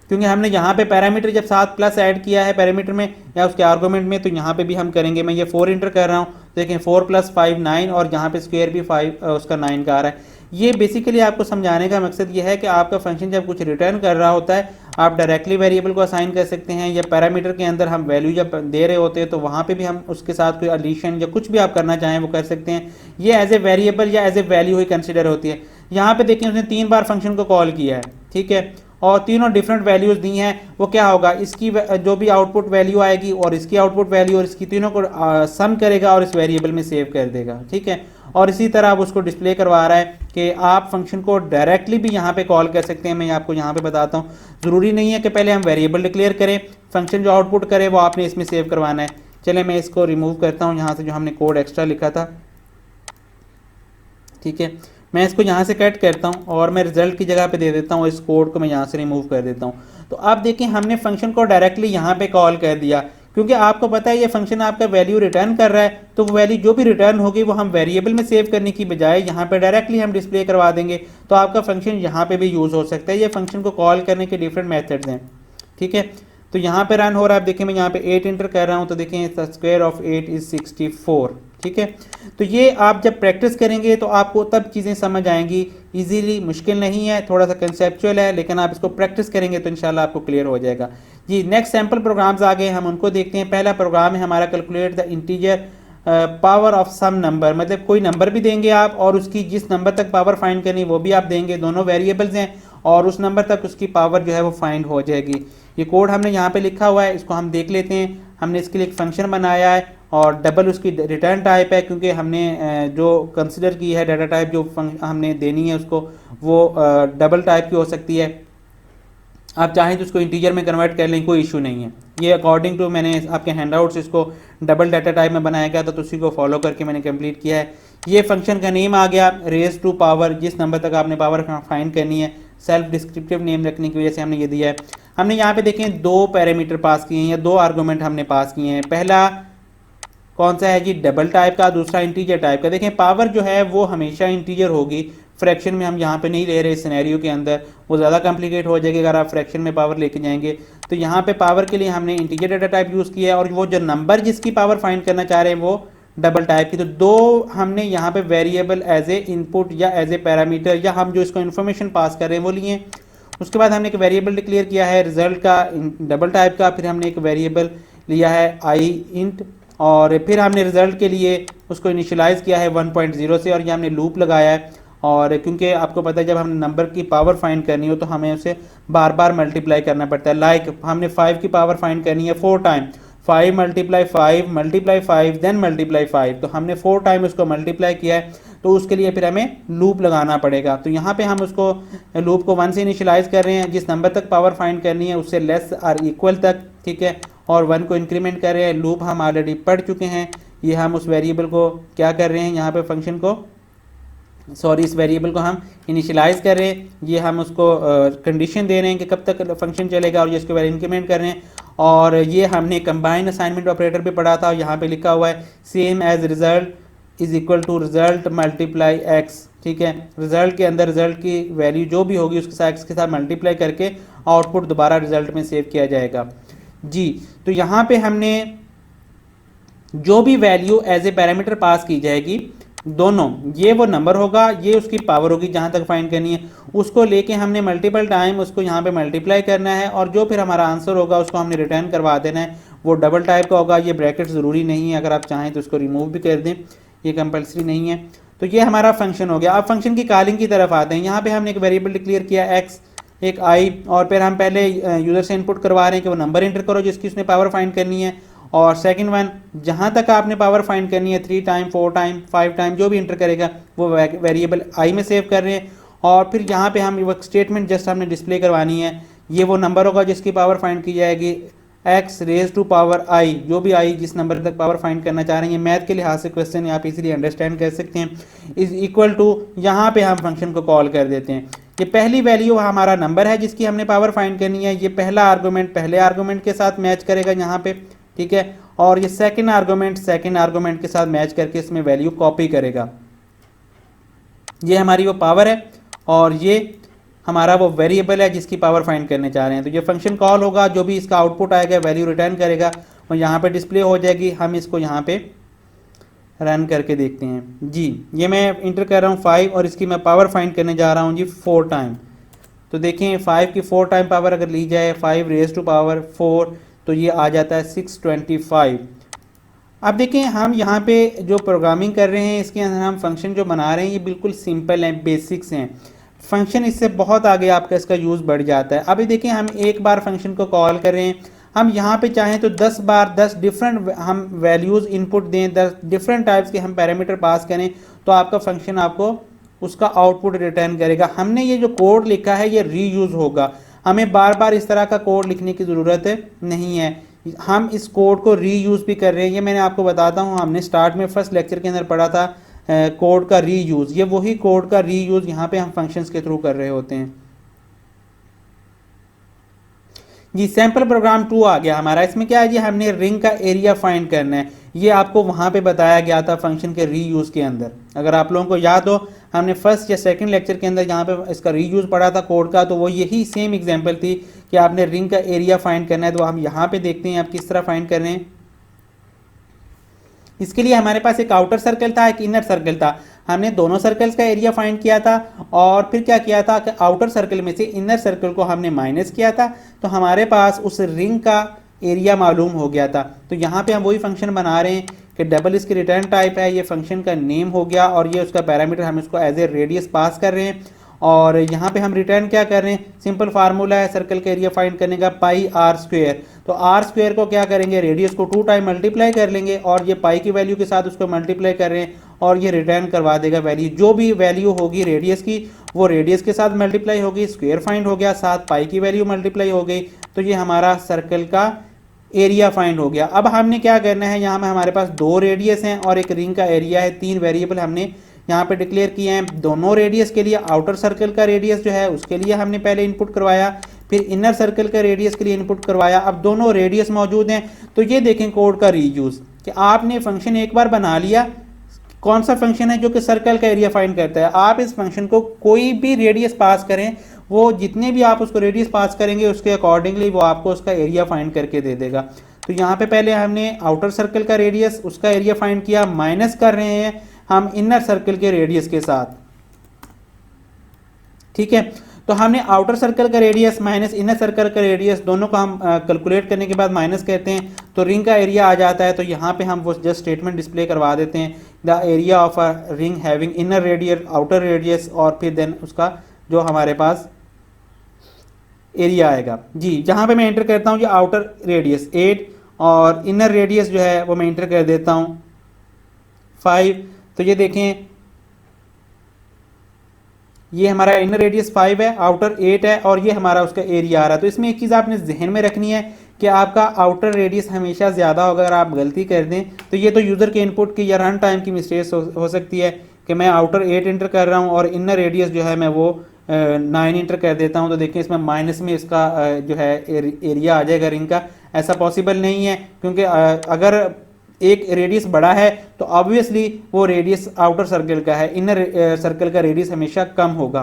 क्योंकि हमने यहाँ पे पैरामीटर जब साथ प्लस ऐड किया है पैरामीटर में या उसके आर्गूमेंट में, तो यहाँ पे भी हम करेंगे। मैं ये 4 इंटर कर रहा हूँ, देखें 4 + 5 9 और यहाँ पे स्क्वायर भी 5 उसका 9 का आ रहा है। ये बेसिकली आपको समझाने का मकसद ये है कि आपका फंक्शन जब कुछ रिटर्न कर रहा होता है, आप डायरेक्टली वेरिएबल को असाइन कर सकते हैं, या पैरामीटर के अंदर हम वैल्यू जब दे रहे होते हैं तो वहाँ पे भी हम उसके साथ कोई एडिशन या कुछ भी आप करना चाहें वो कर सकते हैं। ये एज ए वेरिएबल या एज ए वैल्यू ही कंसिडर होती है। यहाँ पे देखिए उसने 3 बार फंक्शन को कॉल किया है, ठीक है, और तीनों डिफरेंट वैल्यूज दी हैं। वो क्या होगा, इसकी जो भी आउटपुट वैल्यू आएगी और इसकी आउटपुट वैल्यू और इसकी तीनों को सम करेगा और इस वेरिएबल में सेव कर देगा, ठीक है। और इसी तरह अब उसको डिस्प्ले करवा रहा है कि आप फंक्शन को डायरेक्टली भी यहाँ पे कॉल कर सकते हैं। मैं आपको यहाँ पे बताता हूँ, ज़रूरी नहीं है कि पहले हम वेरिएबल डिक्लेयर करें, फंक्शन जो आउटपुट करे वो आपने इसमें सेव करवाना है। चले मैं इसको रिमूव करता हूँ यहाँ से, जो हमने कोड एक्स्ट्रा लिखा था, ठीक है। मैं इसको यहाँ से कट करता हूँ और मैं रिजल्ट की जगह पे दे देता हूँ, इस कोड को मैं यहाँ से रिमूव कर देता हूँ। तो अब देखिए हमने फंक्शन को डायरेक्टली यहाँ पे कॉल कर दिया, क्योंकि आपको पता है ये फंक्शन आपका वैल्यू रिटर्न कर रहा है, तो वो वैल्यू जो भी रिटर्न होगी वो हम वेरिएबल में सेव करने की बजाय यहाँ पे डायरेक्टली हम डिस्प्ले करवा देंगे, तो आपका फंक्शन यहाँ पे भी यूज़ हो सकता है। ये फंक्शन को कॉल करने के डिफरेंट मेथड्स हैं, ठीक है। तो यहाँ पे रन हो रहा है, अब देखिए मैं यहाँ पे 8 इंटर कर रहा हूँ, तो देखें स्क्वायर ऑफ 8 इज 64, ठीक है। तो ये आप जब प्रैक्टिस करेंगे तो आपको तब चीज़ें समझ आएंगी इजीली, मुश्किल नहीं है, थोड़ा सा कंसेप्चुअल है, लेकिन आप इसको प्रैक्टिस करेंगे तो इंशाल्लाह आपको क्लियर हो जाएगा। जी, नेक्स्ट सैम्पल प्रोग्राम्स आ गए, हम उनको देखते हैं। पहला प्रोग्राम है हमारा, calculate the integer power of some number, मतलब कोई नंबर भी देंगे आप और उसकी जिस नंबर तक पावर फाइंड करनी वो भी आप देंगे, दोनों वेरिएबल्स हैं और उस नंबर तक उसकी पावर जो है वो फाइंड हो जाएगी। ये कोड हमने यहाँ पे लिखा हुआ है, इसको हम देख लेते हैं। हमने इसके लिए एक फंक्शन बनाया है और डबल उसकी रिटर्न टाइप है, क्योंकि हमने जो कंसिडर की है डाटा टाइप जो हमने देनी है उसको, वो डबल टाइप की हो सकती है। आप चाहें तो उसको इंटीजर में कन्वर्ट कर लें, कोई इशू नहीं है। ये अकॉर्डिंग टू मैंने आपके हैंडआउट्स इसको डबल डाटा टाइप में बनाया गया था, तो उसी को फॉलो करके मैंने कंप्लीट किया है। ये फंक्शन का नेम आ गया रेज टू पावर, जिस नंबर तक आपने पावर फाइंड करनी है। सेल्फ डिस्क्रिप्टिव नेम रखने की वजह से हमने ये दिया है। हमने यहाँ पे देखें 2 पैरामीटर पास किए हैं या 2 आर्गूमेंट हमने पास किए हैं। पहला कौन सा है जी, डबल टाइप का, दूसरा इंटीजर टाइप का। देखें पावर जो है वो हमेशा इंटीजर होगी, फ्रैक्शन में हम यहाँ पे नहीं ले रहे इस सिनेरियो के अंदर, वो ज़्यादा कॉम्प्लिकेट हो जाएगी अगर आप फ्रैक्शन में पावर लेके जाएंगे। तो यहाँ पे पावर के लिए हमने इंटीजर डाटा टाइप यूज़ किया है और वो जो नंबर जिसकी पावर फाइंड करना चाह रहे हैं वो डबल टाइप की। तो 2 हमने यहाँ पे वेरिएबल एज ए इनपुट या एज ए पैरामीटर या हम जो इसको इन्फॉर्मेशन पास कर रहे हैं वो लिए। उसके बाद हमने एक वेरिएबल डिक्लेयर किया है रिजल्ट का डबल टाइप का, फिर हमने एक वेरिएबल लिया है आई इंट और फिर हमने रिजल्ट के लिए उसको इनिशियलाइज़ किया है 1.0 से और ये हमने लूप लगाया है। और क्योंकि आपको पता है जब हम नंबर की पावर फाइंड करनी हो तो हमें उसे बार बार मल्टीप्लाई करना पड़ता है। लाइक हमने 5 की पावर फाइंड करनी है 4 टाइम, 5 मल्टीप्लाई 5 देन मल्टीप्लाई 5, तो हमने 4 टाइम उसको मल्टीप्लाई किया है, तो उसके लिए फिर हमें लूप लगाना पड़ेगा। तो यहाँ पे हम उसको लूप को 1 से इनिशियलाइज कर रहे हैं, जिस नंबर तक पावर फाइंड करनी है उससे लेस और इक्वल तक, ठीक है, और 1 को इंक्रीमेंट कर रहे हैं। लूप हम ऑलरेडी पढ़ चुके हैं। ये हम उस वेरिएबल को क्या कर रहे हैं, यहाँ पे फंक्शन को इस वेरिएबल को हम इनिशियलाइज कर रहे हैं। ये हम उसको कंडीशन दे रहे हैं कि कब तक फंक्शन चलेगा और ये इसके वैल्यू इंक्रीमेंट कर रहे हैं। और ये हमने कंबाइन असाइनमेंट ऑपरेटर भी पढ़ा था और यहाँ पे लिखा हुआ है same as result is equal to result multiply x, ठीक है। रिजल्ट के अंदर रिजल्ट की वैल्यू जो भी होगी उसके साथ एक्स के साथ मल्टीप्लाई करके आउटपुट दोबारा रिजल्ट में सेव किया जाएगा जी। तो यहाँ पे हमने जो भी value as a parameter pass की जाएगी, दोनों, ये वो नंबर होगा, ये उसकी पावर होगी जहां तक फाइंड करनी है, उसको लेके हमने मल्टीपल टाइम उसको यहाँ पे मल्टीप्लाई करना है और जो फिर हमारा आंसर होगा उसको हमने रिटर्न करवा देना है। वो डबल टाइप का होगा। ये ब्रैकेट ज़रूरी नहीं है, अगर आप चाहें तो उसको रिमूव भी कर दें, ये कंपल्सरी नहीं है। तो ये हमारा फंक्शन हो गया। अब फंक्शन की कॉलिंग की तरफ आते हैं। यहाँ पे हमने एक वेरिएबल डिक्लेयर किया एक्स, एक आई, और फिर हम पहले यूज़र से इनपुट करवा रहे हैं कि वो नंबर एंटर करो जिसकी उसने पावर फाइंड करनी है, और सेकंड वन जहाँ तक आपने पावर फाइंड करनी है 3 टाइम 4 टाइम 5 टाइम जो भी इंटर करेगा वो वेरिएबल आई में सेव कर रहे हैं। और फिर यहाँ पे हम वो स्टेटमेंट जस्ट हमने डिस्प्ले करवानी है। ये वो नंबर होगा जिसकी पावर फाइंड की जाएगी, एक्स रेज टू पावर आई, जो भी आई जिस नंबर तक पावर फाइंड करना चाह रहे हैं। मैथ के लिहाज से क्वेश्चन आप इसीलिए अंडरस्टैंड कर सकते हैं। इज इक्वल टू, यहाँ पे हम फंक्शन को कॉल कर देते हैं। ये पहली वैल्यू हमारा नंबर है जिसकी हमने पावर फाइंड करनी है। ये पहला आर्गूमेंट पहले आर्गूमेंट के साथ मैच करेगा यहाँ पे, ठीक है। और ये सेकंड आर्गूमेंट के साथ मैच करके इसमें वैल्यू कॉपी करेगा। ये हमारी वो पावर है और ये हमारा वो वेरिएबल है जिसकी पावर फाइंड करने चाह रहे हैं। तो ये फंक्शन कॉल होगा, जो भी इसका आउटपुट आएगा वैल्यू रिटर्न करेगा और यहाँ पे डिस्प्ले हो जाएगी। हम इसको यहाँ पे रन करके देखते हैं जी। ये मैं इंटर कर रहा हूँ 5 और इसकी मैं पावर फाइंड करने जा रहा हूँ जी 4 टाइम। तो देखें 5 की 4 टाइम पावर अगर ली जाए 5 रेज टू पावर 4 तो ये आ जाता है 625। अब देखें हम यहाँ पे जो प्रोग्रामिंग कर रहे हैं इसके अंदर हम फंक्शन जो बना रहे हैं ये बिल्कुल सिंपल हैं, बेसिक्स हैं। फंक्शन इससे बहुत आगे आपका इसका यूज़ बढ़ जाता है। अभी देखें हम एक बार फंक्शन को कॉल कर रहे हैं, हम यहाँ पे चाहें तो 10 बार 10 डिफरेंट हम वैल्यूज़ इनपुट दें, 10 डिफरेंट टाइप्स के हम पैरामीटर पास करें तो आपका फंक्शन आपको उसका आउटपुट रिटर्न करेगा। हमने ये जो कोड लिखा है ये रीयूज़ होगा, हमें बार बार इस तरह का कोड लिखने की ज़रूरत नहीं है। हम इस कोड को रीयूज़ भी कर रहे हैं। ये मैंने आपको बताता हूँ, हमने स्टार्ट में फर्स्ट लेक्चर के अंदर पढ़ा था कोड का रीयूज़। ये वही कोड का रीयूज़ यहाँ पे हम फंक्शंस के थ्रू कर रहे होते हैं जी। सैम्पल प्रोग्राम 2 आ गया हमारा। इसमें क्या है जी, हमने रिंग का एरिया फाइंड करना है। ये आपको वहाँ पे बताया गया था फंक्शन के रीयूज़ के अंदर। अगर आप लोगों को याद हो हमने फर्स्ट या सेकंड लेक्चर के अंदर यहाँ पे इसका रीयूज़ पढ़ा था कोड का, तो वो यही सेम एग्जांपल थी कि आपने रिंग का एरिया फाइंड करना है। तो हम यहाँ पे देखते हैं आप किस तरह फाइंड कर रहे हैं। इसके लिए हमारे पास एक आउटर सर्कल था, एक इनर सर्कल था। हमने दोनों सर्कल्स का एरिया फाइंड किया था और फिर क्या किया था कि आउटर सर्कल में से इनर सर्कल को हमने माइनस किया था, तो हमारे पास उस रिंग का एरिया मालूम हो गया था। तो यहाँ पे हम वही फंक्शन बना रहे हैं कि डबल इसकी रिटर्न टाइप है, ये फंक्शन का नेम हो गया और ये उसका पैरामीटर, हम इसको एज ए रेडियस पास कर रहे हैं। और यहाँ पे हम रिटर्न क्या कर रहे हैं, सिंपल फार्मूला है सर्कल का एरिया फाइंड करने का, पाई आर स्क्वायर। तो आर स्क्वायर को क्या करेंगे, रेडियस को 2 टाइम मल्टीप्लाई कर लेंगे और ये पाई की वैल्यू के साथ उसको मल्टीप्लाई कर रहे हैं और ये रिटर्न करवा देगा वैल्यू। जो भी वैल्यू होगी रेडियस की वो रेडियस के साथ मल्टीप्लाई होगी, स्क्वायर फाइंड हो गया, साथ पाई की वैल्यू मल्टीप्लाई हो गई, तो ये हमारा सर्कल का एरिया फाइंड हो गया। अब हमने क्या करना है, यहाँ में हमारे पास 2 रेडियस हैं और एक रिंग का एरिया है, 3 वेरिएबल हमने यहाँ पे डिक्लेयर किए हैं। दोनों रेडियस के लिए आउटर सर्कल का रेडियस जो है उसके लिए हमने पहले इनपुट करवाया, फिर इनर सर्कल का रेडियस के लिए इनपुट करवाया। अब दोनों रेडियस मौजूद हैं, तो ये देखें कोड का रीयूज कि आपने फंक्शन एक बार बना लिया, कौन सा फंक्शन है जो कि सर्कल का एरिया फाइंड करता है। आप इस फंक्शन को कोई भी रेडियस पास करें, वो जितने भी आप उसको रेडियस पास करेंगे उसके अकॉर्डिंगली वो आपको उसका एरिया फाइंड करके दे देगा। तो यहाँ पे पहले हमने आउटर सर्कल का रेडियस उसका एरिया फाइंड किया, माइनस कर रहे हैं हम इनर सर्कल के रेडियस के साथ, ठीक है। तो हमने आउटर सर्कल का रेडियस माइनस इनर सर्कल का रेडियस दोनों को हम कैलकुलेट करने के बाद माइनस कहते हैं तो रिंग का एरिया आ जाता है। तो यहाँ पे हम वो जस्ट स्टेटमेंट डिस्प्ले करवा देते हैं, the area of a ring having inner radius outer radius, और फिर देन उसका जो हमारे पास एरिया आएगा जी। जहाँ पे मैं एंटर करता हूँ ये आउटर रेडियस 8 और इनर रेडियस जो है वो मैं एंटर कर देता हूँ 5। तो ये देखें ये हमारा इनर रेडियस 5 है, आउटर 8 है और ये हमारा उसका एरिया आ रहा है। तो इसमें एक चीज़ आपने जहन में रखनी है कि आपका आउटर रेडियस हमेशा ज़्यादा होगा। अगर आप गलती कर दें तो ये तो यूज़र के इनपुट की या रन टाइम की मिस्टेक हो सकती है कि मैं आउटर 8 इंटर कर रहा हूँ और इनर रेडियस जो है मैं वो 9 इंटर कर देता हूँ। तो देखें इसमें माइनस में इसका जो है एरिया आ जाएगा रिंग का। ऐसा पॉसिबल नहीं है क्योंकि अगर एक रेडियस बड़ा है तो ऑब्वियसली वो रेडियस आउटर सर्कल का है, इनर सर्कल का रेडियस हमेशा कम होगा।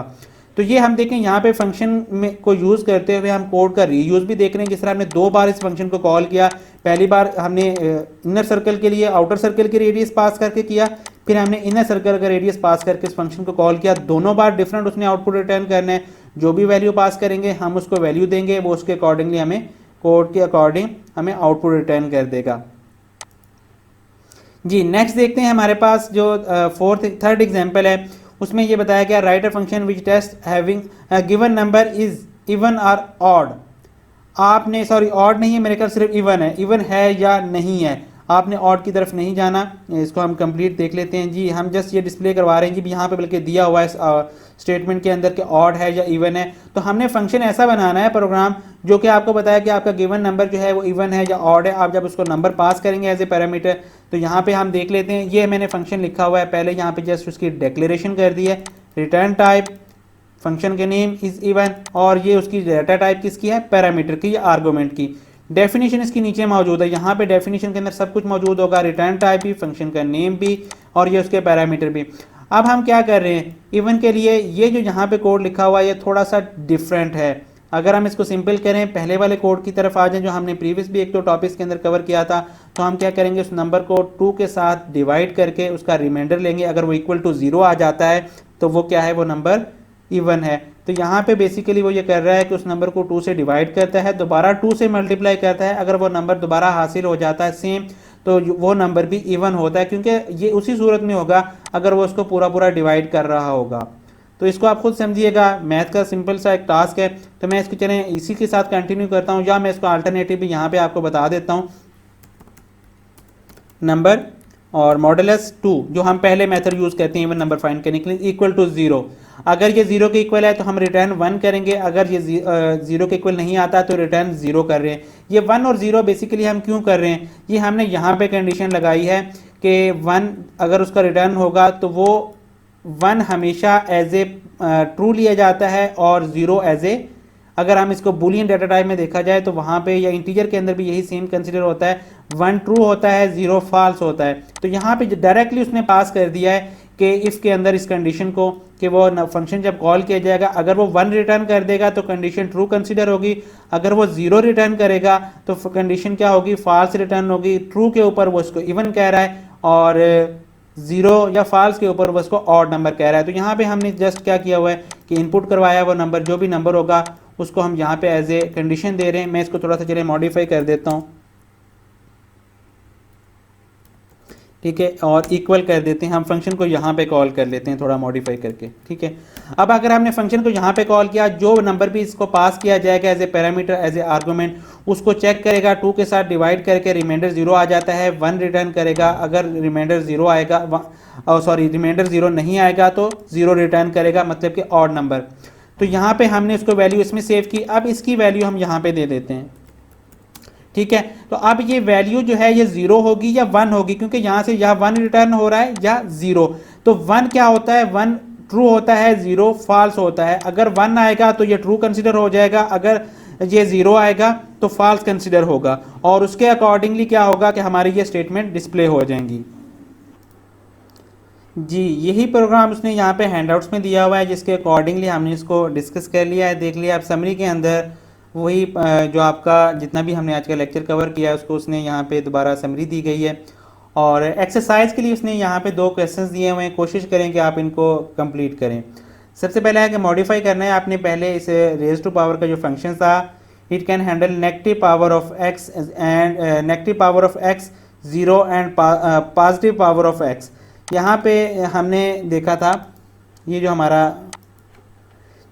तो ये हम देखें यहाँ पे फंक्शन में को यूज़ करते हुए हम कोड का रीयूज़ भी देख रहे हैं। जिस तरह हमने 2 बार इस फंक्शन को कॉल किया, पहली बार हमने इनर सर्कल के लिए आउटर सर्कल की रेडियस पास करके किया, फिर हमने इनर सर्कल का रेडियस पास करके इस फंक्शन को कॉल किया। दोनों बार डिफरेंट उसने आउटपुट रिटर्न करना है। जो भी वैल्यू पास करेंगे हम उसको वैल्यू देंगे, वो उसके अकॉर्डिंगली हमें कोड के अकॉर्डिंग हमें आउटपुट रिटर्न कर देगा जी। नेक्स्ट देखते हैं हमारे पास जो थर्ड एग्जांपल है, उसमें ये बताया गया write a function which test having given number is even और ऑड। आपने सॉरी ऑड नहीं है, मेरे ख्याल सिर्फ इवन है, इवन है या नहीं है, आपने ऑड की तरफ नहीं जाना। इसको हम कंप्लीट देख लेते हैं जी। हम जस्ट ये डिस्प्ले करवा रहे हैं जी, यहाँ पे बल्कि दिया हुआ है स्टेटमेंट के अंदर कि ऑड है या इवन है। तो हमने फंक्शन ऐसा बनाना है प्रोग्राम जो कि आपको बताया कि आपका गिवन नंबर जो है वो इवन है या ऑड है। आप जब उसको नंबर पास करेंगे एज ए पैरामीटर, तो यहाँ पे हम देख लेते हैं, ये मैंने फंक्शन लिखा हुआ है, पहले यहाँ पे जस्ट उसकी डिक्लेरेशन कर दी है, रिटर्न टाइप फंक्शन के नेम इज इवन, और ये उसकी डाटा टाइप किसकी है, पैरामीटर की या आर्गूमेंट की। डेफिनेशन इसकी नीचे मौजूद है, यहाँ पे डेफिनेशन के अंदर सब कुछ मौजूद होगा, रिटर्न टाइप भी, फंक्शन का नेम भी और ये उसके पैरामीटर भी। अब हम क्या कर रहे हैं, इवन के लिए ये जो यहाँ पे कोड लिखा हुआ है ये थोड़ा सा डिफरेंट है। अगर हम इसको सिंपल करें, पहले वाले कोड की तरफ आ जाएं जो हमने प्रीवियस भी एक तो टॉपिक्स के अंदर कवर किया था, तो हम क्या करेंगे, उस नंबर को 2 के साथ डिवाइड करके उसका रिमाइंडर लेंगे। अगर वो इक्वल टू 0 आ जाता है तो वो क्या है, वो नंबर इवन है। तो यहाँ पे बेसिकली वो ये कर रहा है कि उस नंबर को 2 से डिवाइड करता है, दोबारा 2 से मल्टीप्लाई करता है। अगर वो नंबर दोबारा हासिल हो जाता है सेम, तो वो नंबर भी इवन होता है, क्योंकि ये उसी सूरत में होगा अगर वो उसको पूरा पूरा डिवाइड कर रहा होगा। तो इसको आप खुद समझिएगा, मैथ का सिंपल सा एक टास्क है। तो मैं इसको चलें इसी के साथ कंटिन्यू करता हूँ, या मैं इसको अल्टरनेटिव भी यहाँ पे आपको बता देता हूँ। नंबर और मॉडुलस 2 जो हम पहले मेथड यूज़ करते हैं इवन नंबर फाइंड करने के लिए, इक्वल टू 0। अगर ये 0 के इक्वल है तो हम रिटर्न 1 करेंगे, अगर ये 0 के इक्वल नहीं आता तो रिटर्न 0 कर रहे हैं। ये 1 और 0 बेसिकली हम क्यों कर रहे हैं, ये हमने यहाँ पे कंडीशन लगाई है कि 1 अगर उसका रिटर्न होगा तो वो 1 हमेशा एज ए ट्रू लिया जाता है और 0 एज ए, अगर हम इसको बुलियन डाटा टाइप में देखा जाए तो वहाँ पे या इंटीजर के अंदर भी यही सेम कंसीडर होता है, 1 ट्रू होता है, 0 फॉल्स होता है। तो यहाँ पे डायरेक्टली उसने पास कर दिया है कि इफ़ के अंदर इस कंडीशन को कि वो फंक्शन जब कॉल किया जाएगा अगर वो 1 रिटर्न कर देगा तो कंडीशन ट्रू कंसीडर होगी, अगर वो 0 रिटर्न करेगा तो कंडीशन क्या होगी, फॉल्स रिटर्न होगी। ट्रू के ऊपर वो इसको इवन कह रहा है और 0 या फॉल्स के ऊपर वो इसको ऑड नंबर कह रहा है। तो यहाँ पे हमने जस्ट क्या किया हुआ है कि इनपुट करवाया, वो नंबर जो भी नंबर होगा उसको हम यहाँ पे एज ए कंडीशन दे रहे हैं। मैं इसको थोड़ा सा चलिए मॉडिफाई कर देता हूँ। ठीक है, और इक्वल कर देते हैं। हम फंक्शन को यहाँ पे कॉल कर लेते हैं थोड़ा मॉडिफाई करके। ठीक है, अब अगर हमने फंक्शन को यहाँ पे कॉल किया, जो नंबर भी इसको पास किया जाएगा as a parameter, as a argument, उसको चेक करेगा, 2 के साथ डिवाइड करके रिमाइंडर 0 आ जाता है, 1 रिटर्न करेगा। अगर रिमाइंडर 0 आएगा, रिमाइंडर 0 नहीं आएगा तो 0 रिटर्न करेगा, मतलब कि ऑड नंबर। तो यहाँ पे हमने इसको वैल्यू इसमें सेव की। अब इसकी वैल्यू हम यहाँ पे दे देते हैं। ठीक है, तो अब ये वैल्यू जो है ये 0 होगी या 1 होगी, क्योंकि यहाँ से या 1 रिटर्न हो रहा है या 0। तो 1 क्या होता है, 1 ट्रू होता है, 0 फॉल्स होता है। अगर 1 आएगा तो ये ट्रू कंसिडर हो जाएगा, अगर ये 0 आएगा तो फॉल्स कंसिडर होगा, और उसके अकॉर्डिंगली क्या होगा कि हमारी ये स्टेटमेंट डिस्प्ले हो जाएंगी। जी, यही प्रोग्राम उसने यहाँ पे हैंडआउट्स में दिया हुआ है, जिसके अकॉर्डिंगली हमने इसको डिस्कस कर लिया है, देख लिया। अब समरी के अंदर वही जो आपका जितना भी हमने आज का लेक्चर कवर किया है उसको उसने यहाँ पे दोबारा समरी दी गई है। और एक्सरसाइज के लिए उसने यहाँ पे 2 क्वेश्चंस दिए हुए हैं, कोशिश करें कि आप इनको कंप्लीट करें। सबसे पहले है कि मॉडिफाई करना है आपने पहले इसे रेज टू पावर का जो फंक्शन था, it can handle negative power of x and negative power of x 0 and positive power of x. यहाँ पे हमने देखा था ये जो हमारा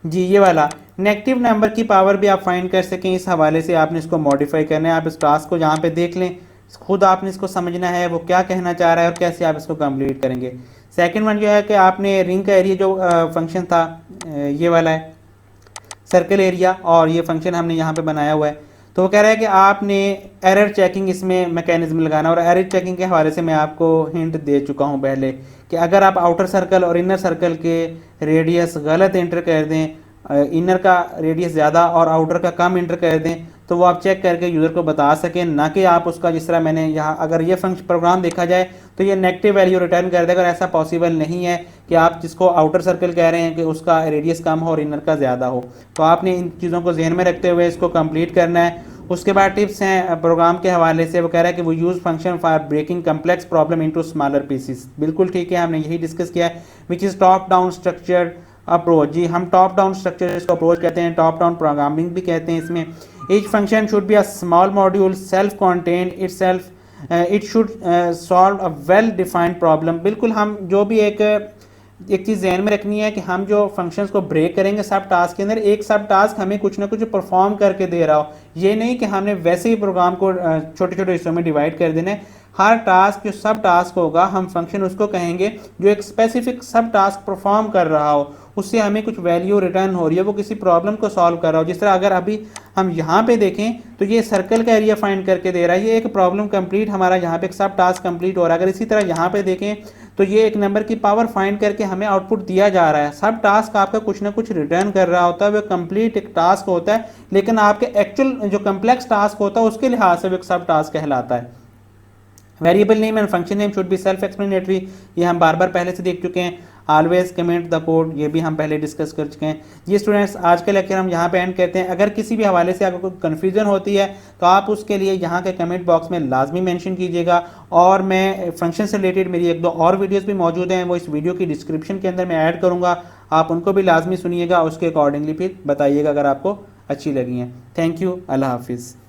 जी ये वाला नेगेटिव नंबर की पावर भी आप फाइंड कर सकें, इस हवाले से आपने इसको मॉडिफाई करना है। आप इस टास्क को यहाँ पे देख लें, खुद आपने इसको समझना है वो क्या कहना चाह रहा है और कैसे आप इसको कंप्लीट करेंगे। सेकंड वन जो है कि आपने रिंग का एरिया जो फंक्शन था ये वाला है सर्कल एरिया, और ये फंक्शन हमने यहाँ पे बनाया हुआ है। तो वो कह रहा है कि आपने एरर चेकिंग इसमें मैकेनिज्म लगाना, और एरर चेकिंग के हवाले से मैं आपको हिंट दे चुका हूँ पहले कि अगर आप आउटर सर्कल और इनर सर्कल के रेडियस गलत एंटर कर दें, इनर का रेडियस ज़्यादा और आउटर का कम एंटर कर दें, तो वो आप चेक करके यूज़र को बता सकें, ना कि आप उसका जिस तरह मैंने यहाँ अगर ये फंक्शन प्रोग्राम देखा जाए तो ये नेगेटिव वैल्यू रिटर्न कर देगा। और ऐसा पॉसिबल नहीं है कि आप जिसको आउटर सर्कल कह रहे हैं कि उसका रेडियस कम हो और इनर का ज़्यादा हो। तो आपने इन चीज़ों को जहन में रखते हुए इसको कंप्लीट करना है। उसके बाद टिप्स हैं प्रोग्राम के हवाले से, वो कह रहा है कि वो use function for breaking complex problem into smaller pieces. बिल्कुल ठीक है, हमने यही डिस्कस किया है, which is top down structured approach. जी, हम टॉप डाउन स्ट्रक्चर इसको अप्रोच कहते हैं, टॉप डाउन प्रोग्रामिंग भी कहते हैं इसमें। Each function should be a small module self contained it should solve a well defined problem. बिल्कुल, हम जो भी एक चीज़ जहन में रखनी है कि हम जो फंक्शंस को ब्रेक करेंगे सब टास्क के अंदर, एक सब टास्क हमें कुछ ना कुछ परफॉर्म करके दे रहा हो। ये नहीं कि हमने वैसे ही प्रोग्राम को छोटे छोटे हिस्सों में डिवाइड कर देना है। हर टास्क जो सब टास्क होगा हम फंक्शन उसको कहेंगे जो एक स्पेसिफिक सब टास्क परफॉर्म कर रहा हो, उससे हमें कुछ वैल्यू रिटर्न हो रही है, वो किसी प्रॉब्लम को सॉल्व कर रहा हो। जिस तरह अगर अभी हम यहाँ पे देखें तो ये सर्कल का एरिया फाइंड करके दे रहा है, ये एक प्रॉब्लम कंप्लीट हमारा यहाँ पे एक सब टास्क कंप्लीट हो रहा है। अगर इसी तरह यहाँ पे देखें तो ये एक नंबर की पावर फाइंड करके हमें आउटपुट दिया जा रहा है। सब टास्क आपका कुछ ना कुछ रिटर्न कर रहा होता है, वो कंप्लीट एक टास्क होता है, लेकिन आपके एक्चुअल जो कम्प्लेक्स टास्क होता है उसके लिहाज से वो एक सब टास्क कहलाता है। Variable name and function name should be self explanatory, ये हम बार बार पहले से देख चुके हैं। ऑलवेज कमेंट द कोड, ये भी हम पहले डिस्कस कर चुके हैं। ये स्टूडेंट्स आज का लेक्चर हम यहाँ पे एंड करते हैं। अगर किसी भी हवाले से आपको कोई कन्फ्यूजन होती है तो आप उसके लिए यहाँ के कमेंट बॉक्स में लाजमी मेंशन कीजिएगा, और मैं फंक्शन से रिलेटेड मेरी 1-2 और वीडियोस भी मौजूद हैं, वो इस वीडियो की डिस्क्रिप्शन के अंदर मैं ऐड करूँगा, आप उनको भी लाजमी सुनिएगा, उसके अकॉर्डिंगली फिर बताइएगा अगर आपको अच्छी लगी हैं। थैंक यू, अल्लाह हाफिज़।